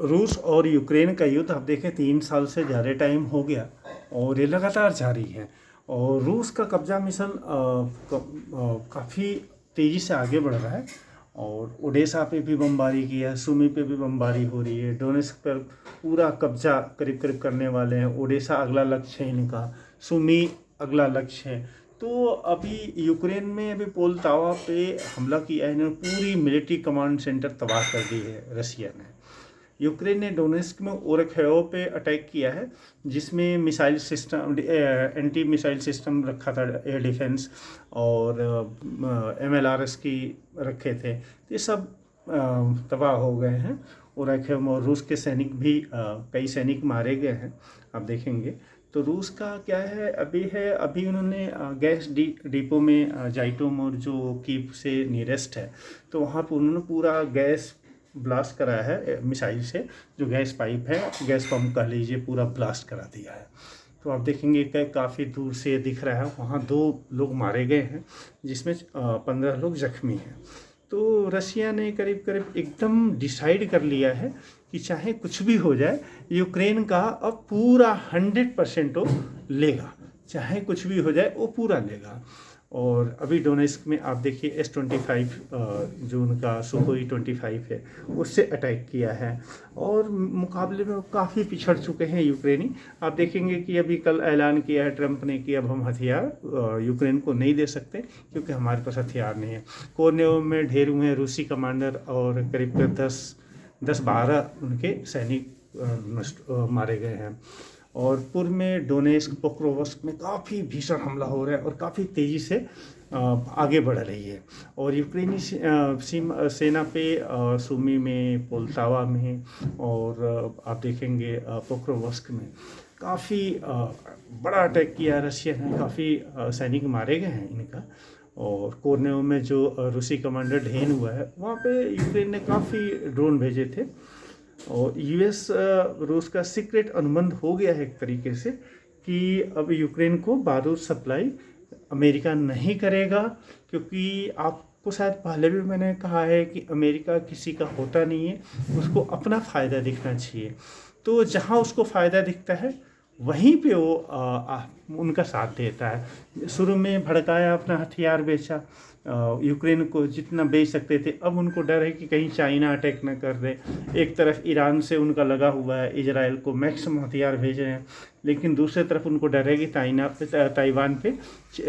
रूस और यूक्रेन का युद्ध आप देखें 3 साल से ज़्यादा टाइम हो गया और ये लगातार जारी है। और रूस का कब्जा मिशन काफ़ी तेज़ी से आगे बढ़ रहा है और ओडेसा पे भी बमबारी की है, सुमी पे भी बमबारी हो रही है, डोनेस्क पर पूरा कब्जा करीब करीब करने वाले हैं। ओडेसा अगला लक्ष्य है इनका, सुमी अगला लक्ष्य है। तो अभी यूक्रेन में अभी पोलतावा पे हमला किया है इन्होंने, पूरी मिलिट्री कमांड सेंटर तबाह कर दी है रसिया ने। यूक्रेन ने डोनेस्क में ओरेखेव पे अटैक किया है, जिसमें missile system, anti missile system रखा था, एयर डिफेंस और MLRS की रखे थे। ये सब तबाह हो गए हैं। ओरेखेव में और रूस के सैनिक भी कई सैनिक मारे गए हैं, आप देखेंगे। तो रूस का क्या है अभी उन्होंने गैस डिपो में जाइटोमोर जो कीव से नियरेस्ट है, तो वहाँ पर उन्होंने पूरा गैस ब्लास्ट करा है मिसाइल से। जो गैस पाइप है, गैस पंप कह लीजिए, पूरा ब्लास्ट करा दिया है। तो आप देखेंगे कि काफ़ी दूर से दिख रहा है, वहाँ 2 लोग मारे गए हैं, जिसमें 15 लोग जख्मी हैं। तो रसिया ने करीब करीब एकदम डिसाइड कर लिया है कि चाहे कुछ भी हो जाए, यूक्रेन का अब पूरा 100% वो लेगा, चाहे कुछ भी हो जाए वो पूरा लेगा। और अभी डोनेस्क में आप देखिए S-25 जो उनका सुखोई 25 है, उससे अटैक किया है और मुकाबले में वो काफ़ी पिछड़ चुके हैं यूक्रेनी। आप देखेंगे कि अभी कल ऐलान किया है ट्रंप ने कि अब हम हथियार यूक्रेन को नहीं दे सकते क्योंकि हमारे पास हथियार नहीं है। कोर्नेव में ढेर हुए हैं रूसी कमांडर और करीब 10-12 उनके सैनिक मारे गए हैं। और पूर्व में डोनेस्क, पोक्रोवस्क में काफ़ी भीषण हमला हो रहा है और काफ़ी तेज़ी से आगे बढ़ रही है। और यूक्रेनी सेना पे सुमी में, पोलतावा में और आप देखेंगे पोक्रोवस्क में काफ़ी बड़ा अटैक किया रशिया ने, काफ़ी सैनिक मारे गए हैं इनका। और कोर्नेव में जो रूसी कमांडर ढेन हुआ है, वहाँ पे यूक्रेन ने काफ़ी ड्रोन भेजे थे। और US रूस का सीक्रेट अनुबंध हो गया है एक तरीके से कि अब यूक्रेन को बारूद सप्लाई अमेरिका नहीं करेगा, क्योंकि आपको शायद पहले भी मैंने कहा है कि अमेरिका किसी का होता नहीं है, उसको अपना फ़ायदा दिखना चाहिए। तो जहाँ उसको फ़ायदा दिखता है वहीं पे वो उनका साथ देता है। शुरू में भड़काया, अपना हथियार बेचा, यूक्रेन को जितना बेच सकते थे। अब उनको डर है कि कहीं चाइना अटैक न कर दे। एक तरफ ईरान से उनका लगा हुआ है, इजराइल को मैक्सिमम हथियार भेज रहे हैं, लेकिन दूसरी तरफ उनको डर है कि ताइवान पे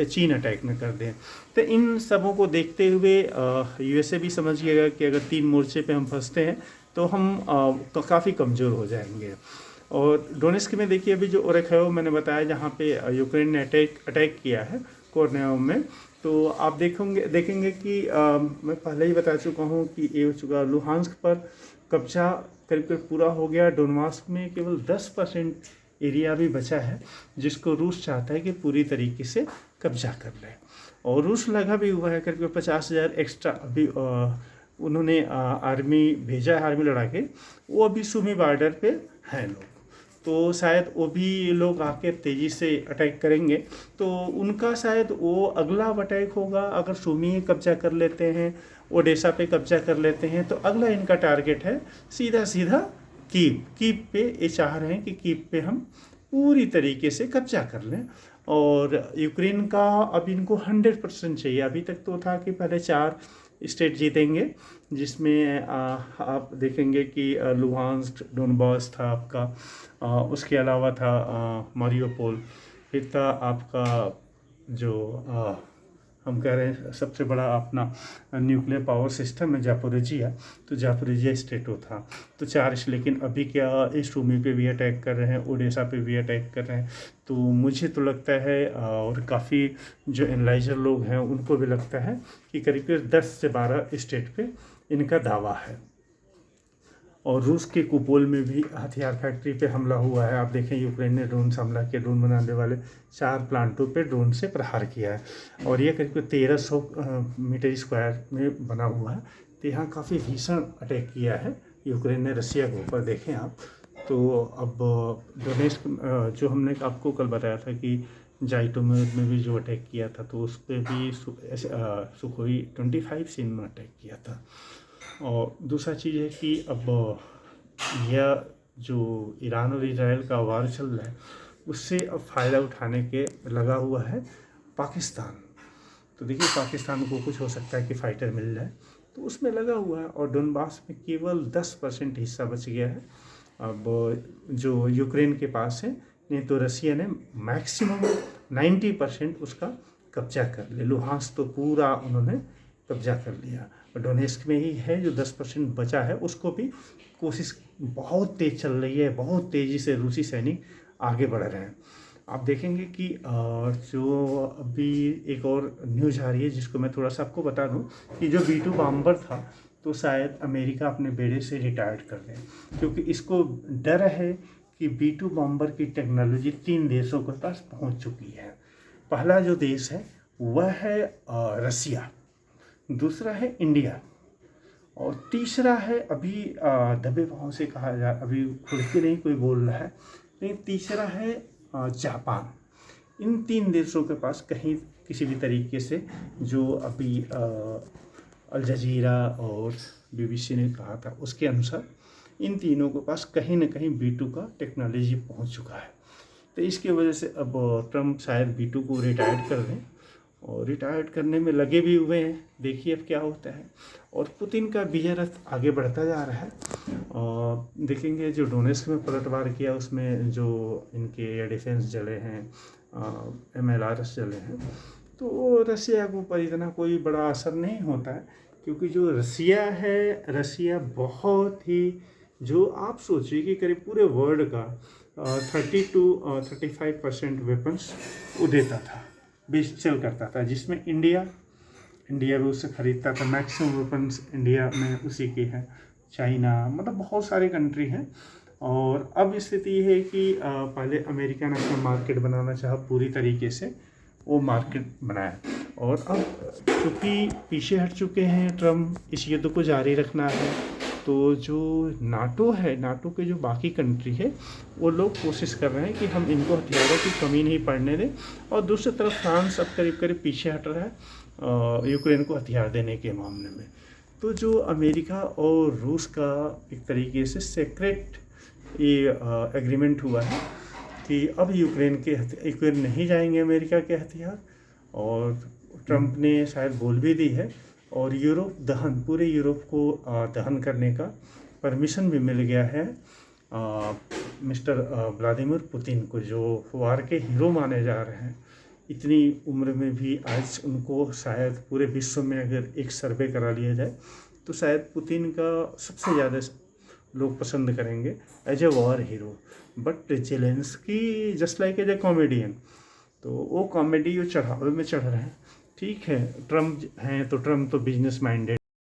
चीन अटैक न कर दे। तो इन सबों को देखते हुए USA भी समझ गया कि अगर 3 मोर्चे पे हम फंसते हैं तो हम काफ़ी कमज़ोर हो जाएंगे। और डोनेस्क में देखिए अभी जो ओरेखेव मैंने बताया, जहाँ पे यूक्रेन ने अटैक किया है कोर्नेव में, तो आप देखेंगे कि मैं पहले ही बता चुका हूँ कि ये हो चुका। लुहांस्क पर कब्जा करीब करीब पूरा हो गया। डोनबास में केवल 10% एरिया भी बचा है, जिसको रूस चाहता है कि पूरी तरीके से कब्जा कर ले। और रूस लगा भी हुआ है, करीब 50,000 एक्स्ट्रा अभी उन्होंने आर्मी भेजा है, आर्मी लड़ा के। वो अभी सुमी बॉर्डर पे हैं लोग, तो शायद वो भी लोग आके तेज़ी से अटैक करेंगे। तो उनका शायद वो अगला अटैक होगा, अगर सुमी कब्जा कर लेते हैं, ओडेसा पे कब्जा कर लेते हैं, तो अगला इनका टारगेट है सीधा कीव पे। ये चाह रहे हैं कि कीव पे हम पूरी तरीके से कब्जा कर लें। और यूक्रेन का अब इनको 100% चाहिए। अभी तक तो था कि पहले 4 स्टेट जीतेंगे, जिसमें आप देखेंगे कि लुहांस्क, डोनबास था आपका, उसके अलावा था मारियोपोल, फिर था आपका जो हम कह रहे हैं सबसे बड़ा अपना न्यूक्लियर पावर सिस्टम है जापोरिजिया, तो जापोरिजिया स्टेटो था। तो 4, लेकिन अभी क्या इस सुमी पे भी अटैक कर रहे हैं, ओडेसा पे भी अटैक कर रहे हैं। तो मुझे तो लगता है और काफ़ी जो एनालाइजर लोग हैं उनको भी लगता है कि करीब 10 से 12 स्टेट पे इनका दावा है। और रूस के कुपोल में भी हथियार फैक्ट्री पे हमला हुआ है। आप देखें यूक्रेन ने ड्रोन से हमला किया, ड्रोन बनाने वाले 4 प्लांटों पे ड्रोन से प्रहार किया है। और ये करीब 1300 मीटर स्क्वायर में बना हुआ है। तो यहाँ काफ़ी भीषण अटैक किया है यूक्रेन ने रसिया के ऊपर, देखें आप। तो अब डोनेस्क जो हमने आपको कल बताया था कि जाइटोमेर में भी जो अटैक किया था, तो उस पर भी सुखोई 25 से इन्होंने अटैक किया था। और दूसरा चीज़ है कि अब यह जो ईरान और इजराइल का वार चल रहा है उससे अब फ़ायदा उठाने के लगा हुआ है पाकिस्तान। तो देखिए पाकिस्तान को कुछ हो सकता है कि फ़ाइटर मिल जाए, तो उसमें लगा हुआ है। और डोनबास में केवल 10% हिस्सा बच गया है अब जो यूक्रेन के पास है, नहीं तो रसिया ने मैक्सिमम 90% उसका कब्जा कर लिया। लुहांस तो पूरा उन्होंने कब्जा कर लिया। और डोनेस्क में ही है जो 10% बचा है, उसको भी कोशिश बहुत तेज़ चल रही है, बहुत तेज़ी से रूसी सैनिक आगे बढ़ रहे हैं। आप देखेंगे कि जो अभी एक और न्यूज़ आ रही है जिसको मैं थोड़ा सा आपको बता दूं कि जो B-2 बॉम्बर था तो शायद अमेरिका अपने बेड़े से रिटायर्ड कर दें, क्योंकि इसको डर है कि B-2 बॉम्बर की टेक्नोलॉजी 3 देशों के पास पहुंच चुकी है। पहला जो देश है वह है रसिया, दूसरा है इंडिया और तीसरा है अभी दबे पाँव से कहा जा, अभी खुल के नहीं कोई बोल रहा है, लेकिन तीसरा है जापान। इन 3 देशों के पास कहीं किसी भी तरीके से जो अभी अल जजीरा और BBC ने कहा था उसके अनुसार इन तीनों के पास कहीं ना कहीं B-2 का टेक्नोलॉजी पहुंच चुका है। तो इसकी वजह से अब ट्रम्प शायद B-2 को रिटायर्ड कर दें और रिटायर्ड करने में लगे भी हुए हैं। देखिए अब क्या होता है। और पुतिन का विजय रथ आगे बढ़ता जा रहा है। और देखेंगे जो डोनेस्क में पलटवार किया उसमें जो इनके एयर डिफेंस जले हैं, MLRS जले हैं, तो रसिया के ऊपर इतना कोई बड़ा असर नहीं होता है, क्योंकि जो रसिया है, रसिया बहुत ही, जो आप सोचिए कि करीब पूरे वर्ल्ड का 30 to 35% वेपन्स वो देता था, सेल करता था, जिसमें इंडिया भी उससे ख़रीदता था। मैक्सिमम वेपन्स इंडिया में उसी के हैं। चाइना, मतलब बहुत सारे कंट्री हैं। और अब स्थिति ये है कि पहले अमेरिका ने अपना मार्केट बनाना चाहा, पूरी तरीके से वो मार्केट बनाया, और अब चूँकि पीछे हट चुके हैं ट्रम्प, इस युद्ध को जारी रखना है। तो जो नाटो है, नाटो के जो बाकी कंट्री है, वो लोग कोशिश कर रहे हैं कि हम इनको हथियारों की कमी नहीं पड़ने दें। और दूसरी तरफ फ्रांस अब करीब करीब पीछे हट रहा है यूक्रेन को हथियार देने के मामले में। तो जो अमेरिका और रूस का एक तरीके से सीक्रेट ये एग्रीमेंट हुआ है कि अब यूक्रेन नहीं जाएंगे अमेरिका के हथियार, और ट्रम्प ने शायद बोल भी दी है। और पूरे यूरोप को दहन करने का परमिशन भी मिल गया है मिस्टर व्लादिमीर पुतिन को, जो वार के हीरो माने जा रहे हैं। इतनी उम्र में भी आज उनको शायद पूरे विश्व में अगर एक सर्वे करा लिया जाए तो शायद पुतिन का सबसे ज़्यादा लोग पसंद करेंगे as a war hero. But Zelensky just like as a comedian, तो वो कॉमेडी वो चढ़ावे में चढ़ रहे हैं। ठीक है, ट्रम्प हैं तो ट्रम्प तो बिजनेस माइंडेड